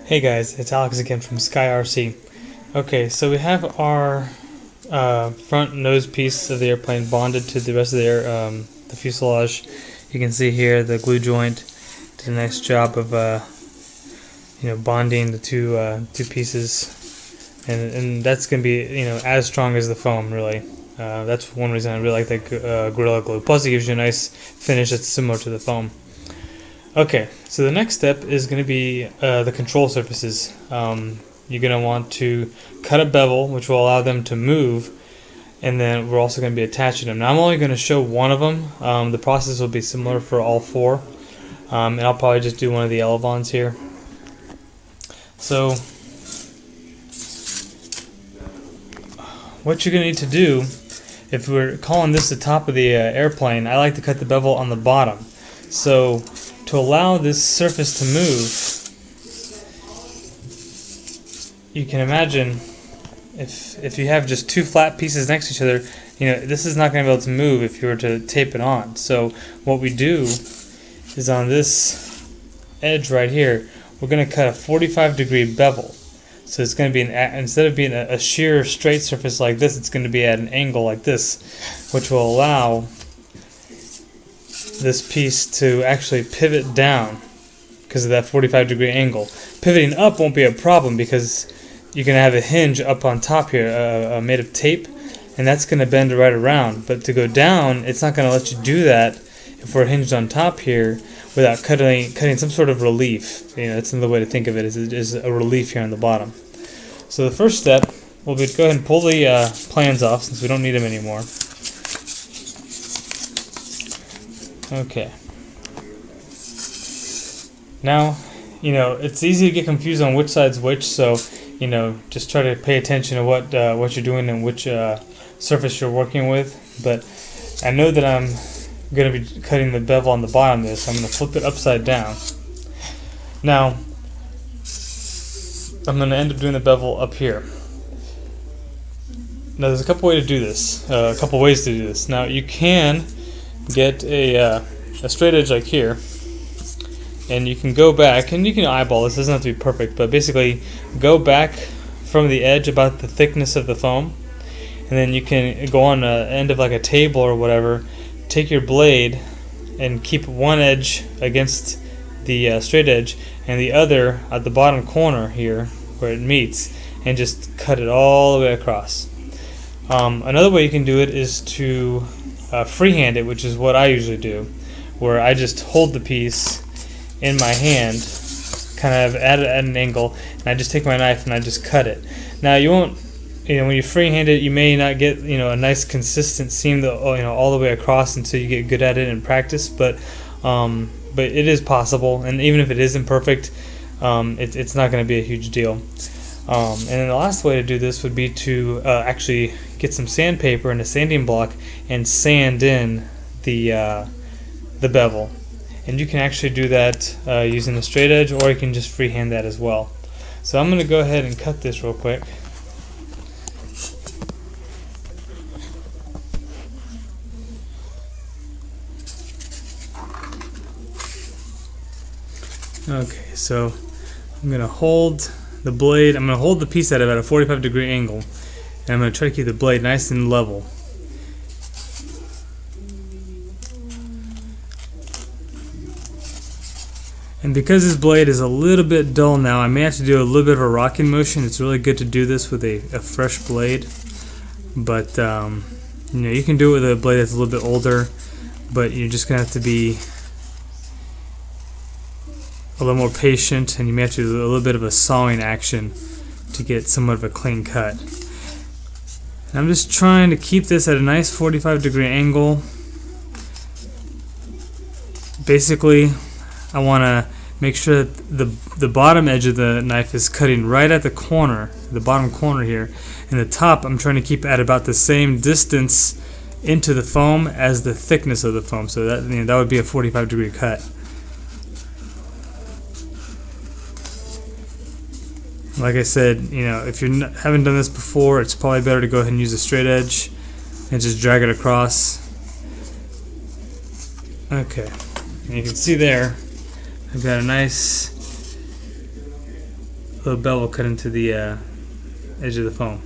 Hey guys, it's Alex again from SkyRC. Okay, so we have our front nose piece of the airplane bonded to the rest of the fuselage. You can see here the glue joint did a nice job of bonding the two pieces, and that's going to be as strong as the foam really. That's one reason I really like that Gorilla Glue. Plus, it gives you a nice finish that's similar to the foam. Okay, so the next step is going to be the control surfaces. You're going to want to cut a bevel, which will allow them to move, and then we're also going to be attaching them. Now, I'm only going to show one of them. The process will be similar for all four, and I'll probably just do one of the elevons here. So, what you're going to need to do, if we're calling this the top of the airplane, I like to cut the bevel on the bottom. So, to allow this surface to move, you can imagine if you have just two flat pieces next to each other, this is not going to be able to move if you were to tape it on. So what we do is on this edge right here, we're going to cut a 45-degree bevel. So it's going to be instead of being a sheer straight surface like this, it's going to be at an angle like this, which will allow this piece to actually pivot down because of that 45-degree angle. Pivoting up won't be a problem because you're going to have a hinge up on top here made of tape, and that's going to bend right around. But to go down, it's not going to let you do that if we're hinged on top here without cutting some sort of relief. That's another way to think of it, is a relief here on the bottom. So the first step will be to go ahead and pull the plans off since we don't need them anymore. Okay. Now, it's easy to get confused on which side's which, so, just try to pay attention to what you're doing and which surface you're working with. But I know that I'm going to be cutting the bevel on the bottom of this, so I'm going to flip it upside down. Now, I'm going to end up doing the bevel up here. Now, there's a couple ways to do this. Now, you can get a straight edge like here, and you can go back, and you can eyeball this. It doesn't have to be perfect, but basically go back from the edge about the thickness of the foam, and then you can go on the end of like a table or whatever, take your blade and keep one edge against the straight edge and the other at the bottom corner here where it meets, and just cut it all the way across. Another way you can do it is to freehand it, which is what I usually do, where I just hold the piece in my hand, kind of at an angle, and I just take my knife and I just cut it. Now you won't, when you freehand it, you may not get a nice consistent seam all the way across until you get good at it in practice, but it is possible, and even if it isn't perfect, it's not going to be a huge deal. And then the last way to do this would be to actually get some sandpaper and a sanding block and sand in the bevel. And you can actually do that using the straight edge, or you can just freehand that as well. So I'm going to go ahead and cut this real quick. Okay, so I'm going to hold the blade. I'm going to hold the piece at about a 45-degree angle, and I'm going to try to keep the blade nice and level. And because this blade is a little bit dull now, I may have to do a little bit of a rocking motion. It's really good to do this with a fresh blade, but you can do it with a blade that's a little bit older, but you're just going to have to be a little more patient, and you may have to do a little bit of a sawing action to get somewhat of a clean cut. And I'm just trying to keep this at a nice 45-degree angle. Basically, I want to make sure that the bottom edge of the knife is cutting right at the corner, the bottom corner here, and the top I'm trying to keep at about the same distance into the foam as the thickness of the foam, so that that would be a 45-degree cut. Like I said, if you haven't done this before, it's probably better to go ahead and use a straight edge and just drag it across. Okay, and you can see there I've got a nice little bevel cut into the edge of the foam.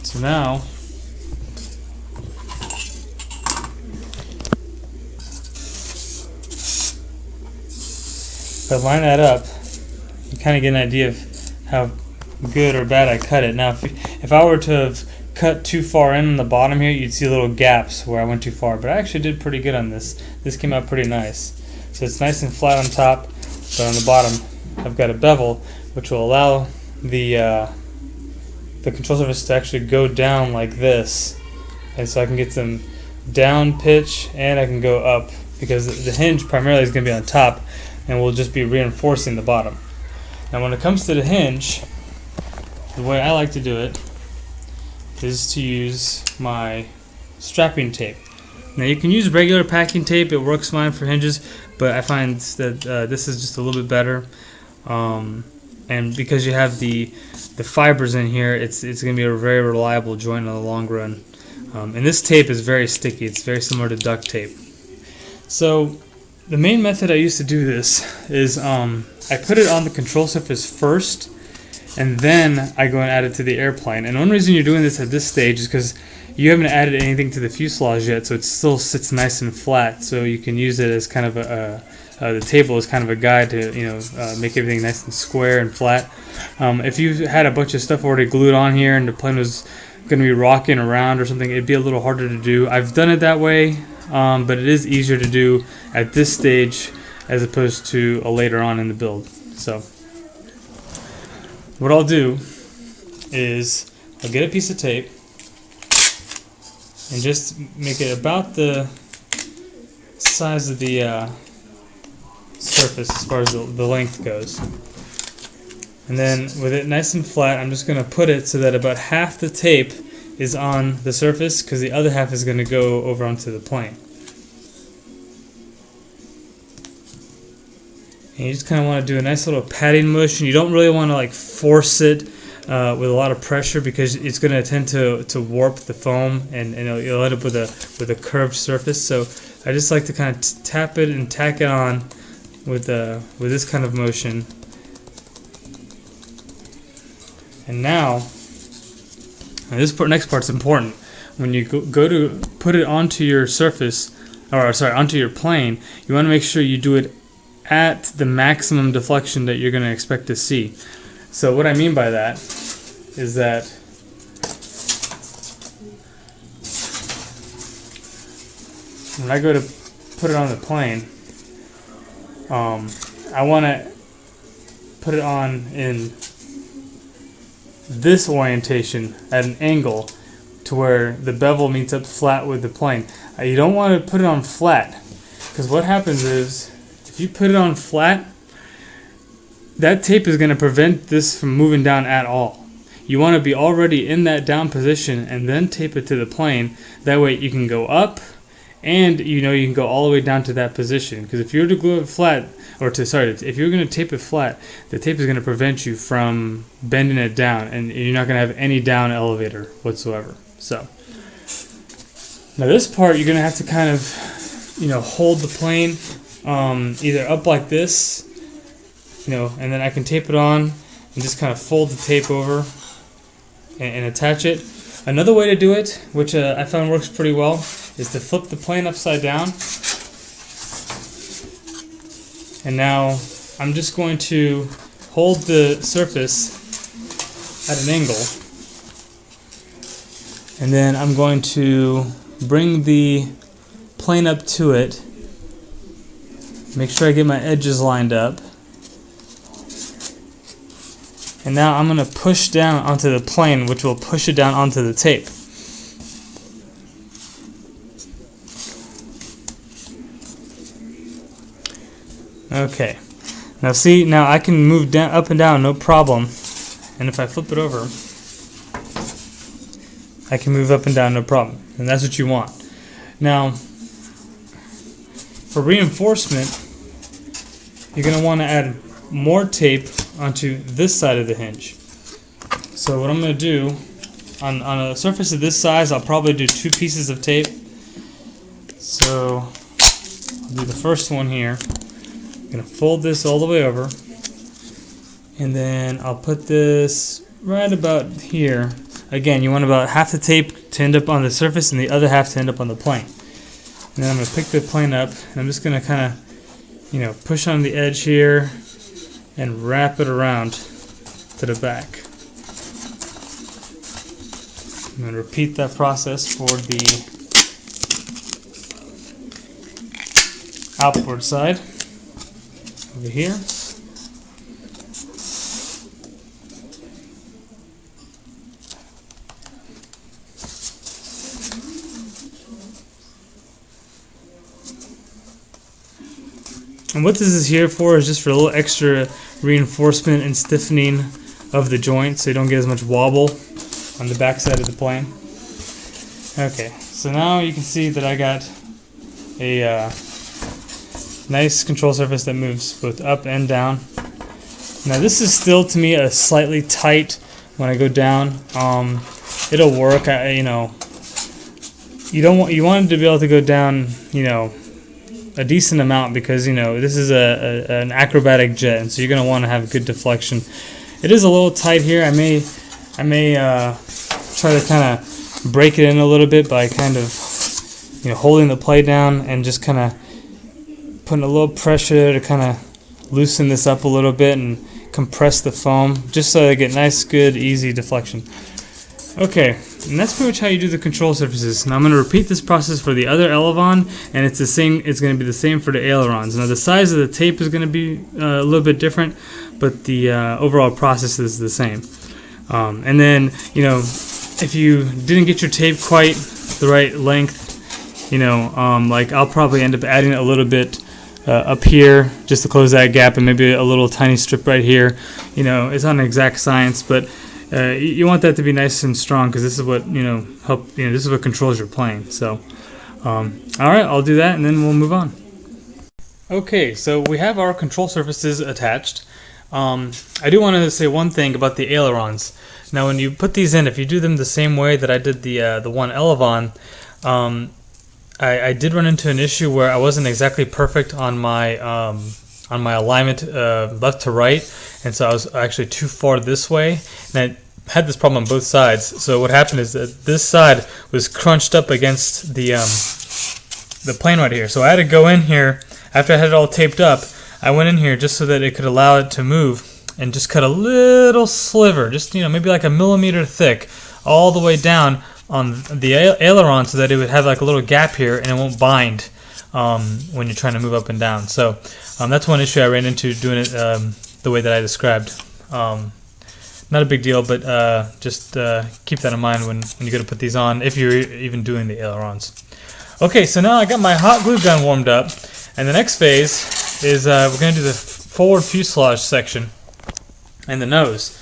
So now if I line that up, you kind of get an idea of how good or bad I cut it. Now if I were to have cut too far in on the bottom here, you'd see little gaps where I went too far, but I actually did pretty good on this. This came out pretty nice. So it's nice and flat on top, but on the bottom I've got a bevel which will allow the control surface to actually go down like this, and so I can get some down pitch and I can go up, because the hinge primarily is going to be on top and we'll just be reinforcing the bottom. Now when it comes to the hinge, the way I like to do it is to use my strapping tape. Now you can use regular packing tape, it works fine for hinges, but I find that this is just a little bit better. And because you have the fibers in here, it's going to be a very reliable joint in the long run. And this tape is very sticky. It's very similar to duct tape. So the main method I used to do this is I put it on the control surface first, and then I go and add it to the airplane. And the only reason you're doing this at this stage is because you haven't added anything to the fuselage yet, so it still sits nice and flat. So you can use it as kind of the table is kind of a guide to make everything nice and square and flat. If you had a bunch of stuff already glued on here and the plane was going to be rocking around or something, it'd be a little harder to do. I've done it that way, but it is easier to do at this stage as opposed to later on in the build. So what I'll do is I'll get a piece of tape and just make it about the size of the surface as far as the length goes. And then with it nice and flat, I'm just going to put it so that about half the tape is on the surface, because the other half is going to go over onto the plane. And you just kind of want to do a nice little patting motion. You don't really want to like force it with a lot of pressure, because it's going to tend to warp the foam, and you'll end up with a curved surface. So I just like to kind of tap it and tack it on with this kind of motion. And now, this next part's important. When you go to put it onto your surface, or sorry, onto your plane, you want to make sure you do it at the maximum deflection that you're going to expect to see. So what I mean by that is that when I go to put it on the plane, I want to put it on in this orientation at an angle to where the bevel meets up flat with the plane. You don't want to put it on flat, because what happens is if you put it on flat, that tape is going to prevent this from moving down at all. You want to be already in that down position and then tape it to the plane. That way you can go up, and you can go all the way down to that position. Because if you were to glue it flat, if you're going to tape it flat, the tape is going to prevent you from bending it down, and you're not going to have any down elevator whatsoever. So now this part, you're going to have to kind of hold the plane either up like this, and then I can tape it on and just kind of fold the tape over and attach it. Another way to do it, which I found works pretty well, is to flip the plane upside down. And now I'm just going to hold the surface at an angle, and then I'm going to bring the plane up to it, make sure I get my edges lined up, and now I'm going to push down onto the plane, which will push it down onto the tape. Okay, now I can move down, up and down, no problem. And if I flip it over, I can move up and down, no problem. And that's what you want. Now, for reinforcement, you're going to want to add more tape onto this side of the hinge. So what I'm going to do, on a surface of this size, I'll probably do 2 pieces of tape. So I'll do the first one here. I'm going to fold this all the way over, And then I'll put this right about here. Again, you want about half the tape to end up on the surface and the other half to end up on the plane. And then I'm going to pick the plane up, and I'm just going to kind of, push on the edge here and wrap it around to the back. I'm going to repeat that process for the outboard side over here. And what this is here for is just for a little extra reinforcement and stiffening of the joint so you don't get as much wobble on the back side of the plane. Okay, so now you can see that I got a nice control surface that moves both up and down. Now this is still to me a slightly tight when I go down. It'll work. You want it to be able to go down, a decent amount, because this is an acrobatic jet, and so you're going to want to have good deflection. It is a little tight here. I may try to kind of break it in a little bit by kind of holding the plate down and just kind of putting a little pressure to kind of loosen this up a little bit and compress the foam, just so I get nice, good, easy deflection. Okay, and that's pretty much how you do the control surfaces. Now I'm going to repeat this process for the other elevon, and it's the same. It's going to be the same for the ailerons. Now the size of the tape is going to be a little bit different, but the overall process is the same. And then if you didn't get your tape quite the right length, like I'll probably end up adding a little bit up here just to close that gap, and maybe a little tiny strip right here. It's not an exact science, but you want that to be nice and strong, because this is what this is what controls your plane. So all right, I'll do that and then we'll move on. Okay, so we have our control surfaces attached. I do want to say one thing about the ailerons. Now when you put these in, if you do them the same way that I did the one elevon, I did run into an issue where I wasn't exactly perfect on my alignment left to right, and so I was actually too far this way, and I had this problem on both sides. So what happened is that this side was crunched up against the plane right here. So I had to go in here after I had it all taped up. I went in here just so that it could allow it to move, and just cut a little sliver, just maybe like a millimeter thick, all the way down on the aileron, so that it would have like a little gap here and it won't bind when you're trying to move up and down. So that's one issue I ran into doing it the way that I described. Not a big deal, but just keep that in mind when you go to put these on, if you're even doing the ailerons. Okay, so now I got my hot glue gun warmed up, and the next phase is we're going to do the forward fuselage section and the nose.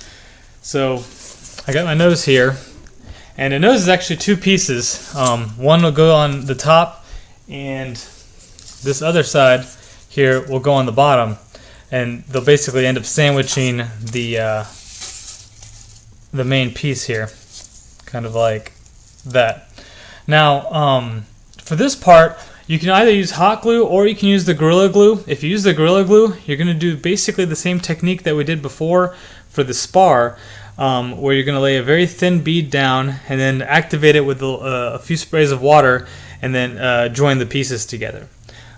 So I got my nose here, and the nose is actually two pieces. One will go on the top, and this other side here will go on the bottom, and they'll basically end up sandwiching the main piece here, kind of like that. Now for this part, you can either use hot glue or you can use the Gorilla Glue. If you use the Gorilla Glue, you're going to do basically the same technique that we did before for the spar, where you're going to lay a very thin bead down and then activate it with a few sprays of water, and then join the pieces together.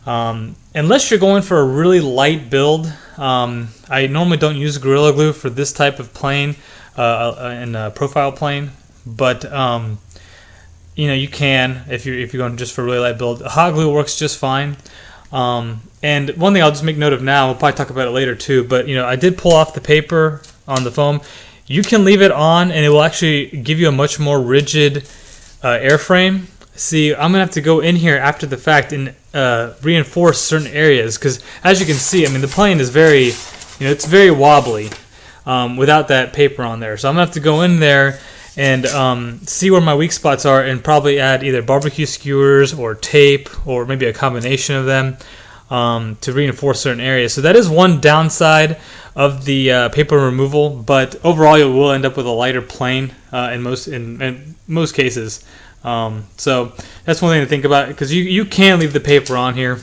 Unless you're going for a really light build, I normally don't use Gorilla Glue for this type of plane, in a profile plane, but you can if you're going just for a really light build. Hot glue works just fine. And one thing I'll just make note of now, we'll probably talk about it later too, but I did pull off the paper on the foam. You can leave it on and it will actually give you a much more rigid airframe. See, I'm gonna have to go in here after the fact and reinforce certain areas, because as you can see, the plane is very, it's very wobbly without that paper on there. So I'm gonna have to go in there and see where my weak spots are, and probably add either barbecue skewers or tape, or maybe a combination of them, to reinforce certain areas. So that is one downside of the paper removal, but overall you will end up with a lighter plane in most cases. So that's one thing to think about, because you can leave the paper on here.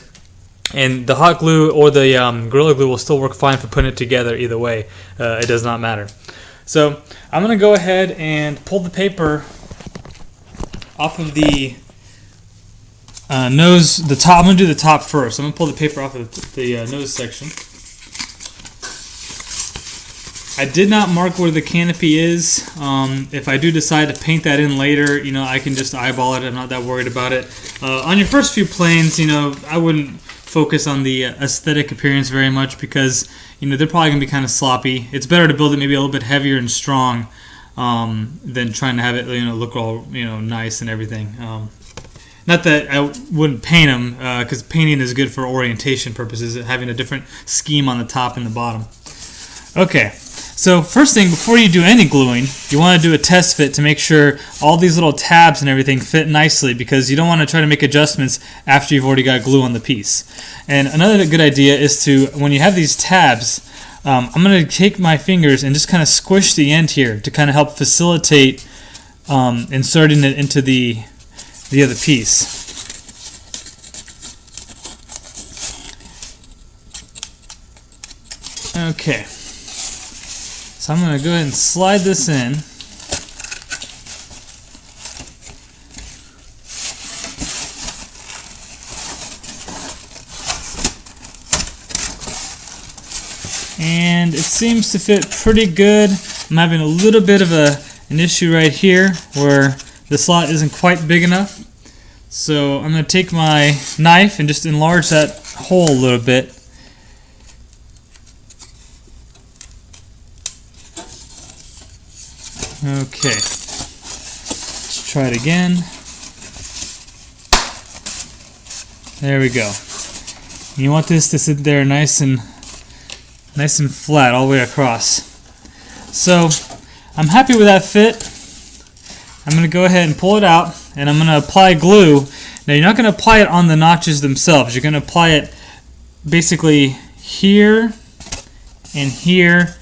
And the hot glue or the Gorilla Glue will still work fine for putting it together either way. It does not matter. So I'm going to go ahead and pull the paper off of the nose, the top. I'm going to do the top first. I'm going to pull the paper off of the nose section. I did not mark where the canopy is. If I do decide to paint that in later, I can just eyeball it. I'm not that worried about it. On your first few planes, I wouldn't focus on the aesthetic appearance very much because, they're probably going to be kind of sloppy. It's better to build it maybe a little bit heavier and strong than trying to have it, look all, nice and everything. Not that I wouldn't paint them, because painting is good for orientation purposes, having a different scheme on the top and the bottom. Okay. So first thing, before you do any gluing, you want to do a test fit to make sure all these little tabs and everything fit nicely, because you don't want to try to make adjustments after you've already got glue on the piece. And another good idea is to, when you have these tabs, I'm going to take my fingers and just kind of squish the end here to kind of help facilitate inserting it into the other piece. Okay. So I'm going to go ahead and slide this in. And it seems to fit pretty good. I'm having a little bit of an issue right here where the slot isn't quite big enough. So I'm going to take my knife and just enlarge that hole a little bit. Okay, let's try it again. There we go. You want this to sit there nice and flat all the way across. So I'm happy with that fit. I'm going to go ahead and pull it out, and I'm going to apply glue. Now you're not going to apply it on the notches themselves. You're going to apply it basically here and here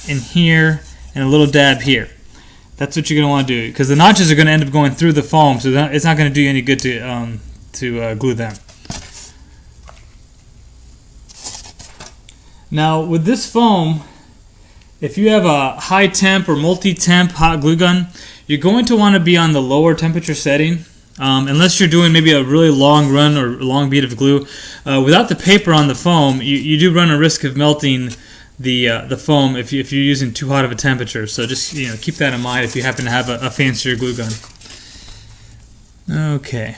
and here and a little dab here. That's what you're going to want to do, because the notches are going to end up going through the foam, so it's not going to do you any good to glue them. Now with this foam, if you have a high temp or multi-temp hot glue gun, you're going to want to be on the lower temperature setting, unless you're doing maybe a really long run or long bead of glue. Without the paper on the foam, you do run a risk of melting the foam if you're using too hot of a temperature. So just keep that in mind if you happen to have a fancier glue gun. Okay.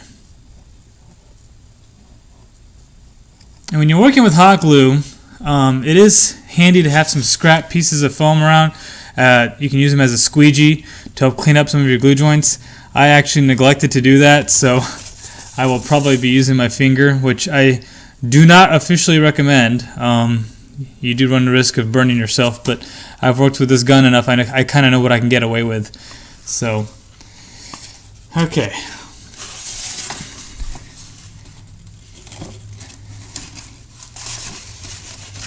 And when you're working with hot glue, it is handy to have some scrap pieces of foam around. You can use them as a squeegee to help clean up some of your glue joints. I actually neglected to do that, so I will probably be using my finger, which I do not officially recommend. You do run the risk of burning yourself, but I've worked with this gun enough, I kind of know what I can get away with. So, okay.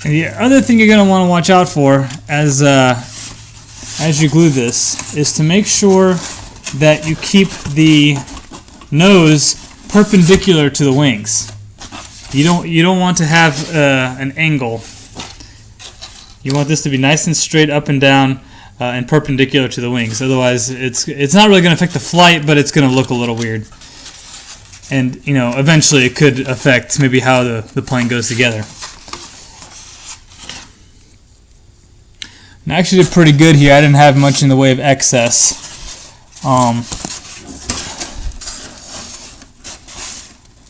And the other thing you're going to want to watch out for as you glue this is to make sure that you keep the nose perpendicular to the wings. You don't want to have an angle. You want this to be nice and straight up and down and perpendicular to the wings. Otherwise, it's not really going to affect the flight, but it's going to look a little weird. And eventually it could affect maybe how the plane goes together. And I actually did pretty good here. I didn't have much in the way of excess.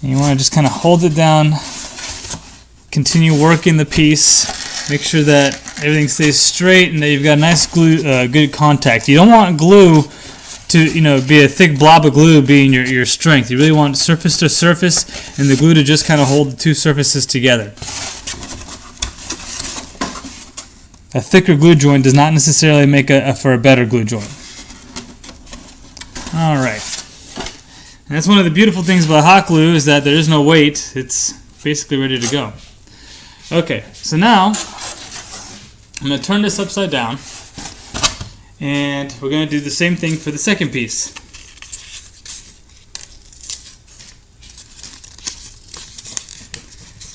You want to just kind of hold it down, continue working the piece, make sure that everything stays straight and that you've got nice glue, good contact. You don't want glue to be a thick blob of glue being your strength. You really want surface to surface and the glue to just kind of hold the two surfaces together. A thicker glue joint does not necessarily make for a better glue joint. Alright. And that's one of the beautiful things about hot glue is that there is no weight. It's basically ready to go. Okay, so now I'm going to turn this upside down and we're going to do the same thing for the second piece.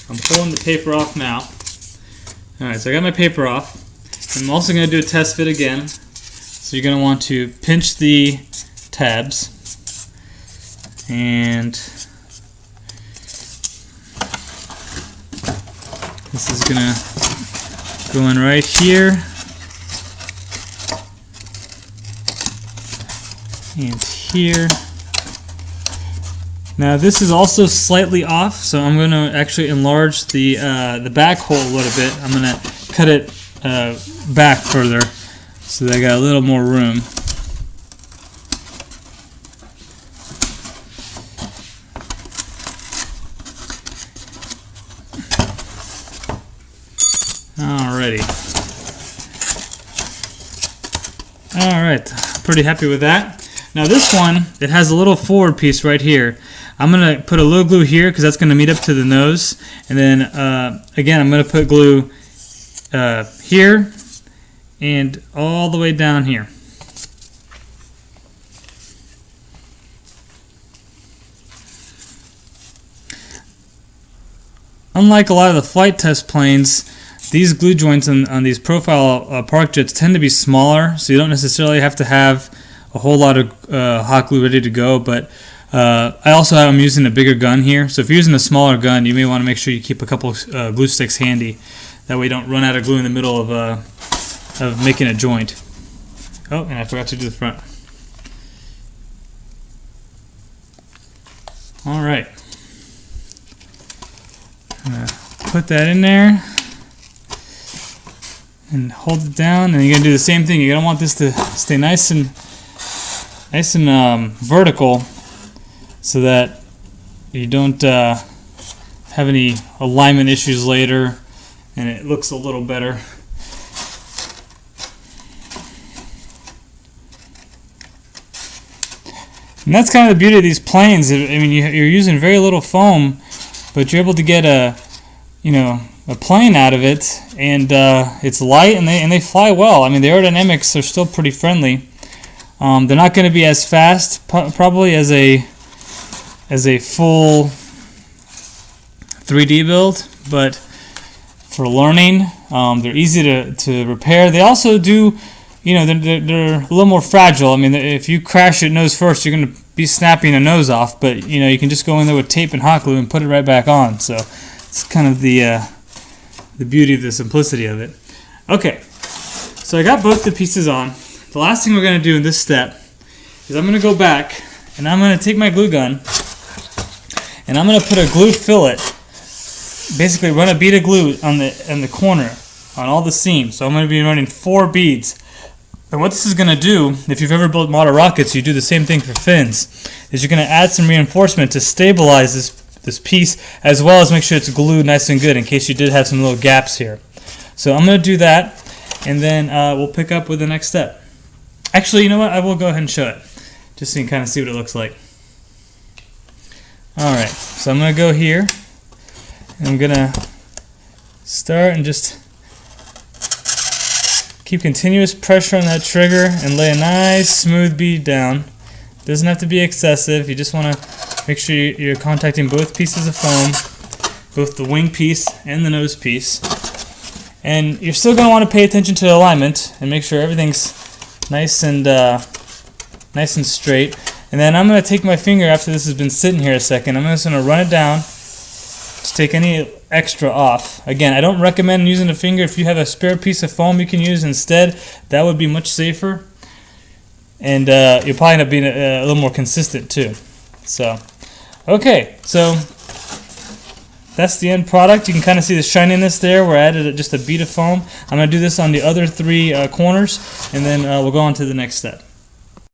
I'm pulling the paper off now. Alright, so I got my paper off. I'm also going to do a test fit again. So you're going to want to pinch the tabs. And this is going to go in right here. And here. Now this is also slightly off, so I'm going to actually enlarge the back hole a little bit. I'm going to cut it back further so that I got a little more room. Alrighty. Alright, pretty happy with that. Now this one, it has a little forward piece right here. I'm going to put a little glue here because that's going to meet up to the nose. And then, again, I'm going to put glue here and all the way down here. Unlike a lot of the flight test planes, these glue joints on these profile park jets tend to be smaller, so you don't necessarily have to have a whole lot of hot glue ready to go, but I also am using a bigger gun here, so if you're using a smaller gun, you may want to make sure you keep a couple glue sticks handy. That way you don't run out of glue in the middle of making a joint. Oh, and I forgot to do the front. Alright. Put that in there and hold it down, and you're going to do the same thing. You're going to want this to stay nice and vertical so that you don't have any alignment issues later and it looks a little better. And that's kind of the beauty of these planes. I mean, you're using very little foam, but you're able to get a plane out of it, and it's light and they fly well. I mean, the aerodynamics are still pretty friendly. They're not going to be as fast, probably, as a full 3D build, but for learning, they're easy to repair. They also do, they're a little more fragile. I mean, if you crash it nose first, you're going to be snapping a nose off, but you can just go in there with tape and hot glue and put it right back on. So it's kind of the beauty of the simplicity of it. Okay, so I got both the pieces on. The last thing we're going to do in this step is I'm going to go back and I'm going to take my glue gun and I'm going to put a glue fillet, basically run a bead of glue on the corner on all the seams. So I'm going to be running 4 beads. And what this is going to do, if you've ever built model rockets, you do the same thing for fins, is you're going to add some reinforcement to stabilize this piece, as well as make sure it's glued nice and good in case you did have some little gaps here. So I'm going to do that, and then we'll pick up with the next step. Actually, you know what? I will go ahead and show it, just so you can kind of see what it looks like. Alright, so I'm going to go here, and I'm going to start and just keep continuous pressure on that trigger and lay a nice smooth bead down. Doesn't have to be excessive. You just want to make sure you're contacting both pieces of foam, both the wing piece and the nose piece. And you're still going to want to pay attention to alignment and make sure everything's nice and straight. And then I'm going to take my finger after this has been sitting here a second. I'm just going to run it down to take any extra off. Again, I don't recommend using a finger. If you have a spare piece of foam you can use instead, that would be much safer. And you'll probably end up being a little more consistent too. So, okay, so that's the end product. You can kind of see the shininess there where I added just a bead of foam. I'm going to do this on the other 3 corners, and then we'll go on to the next step.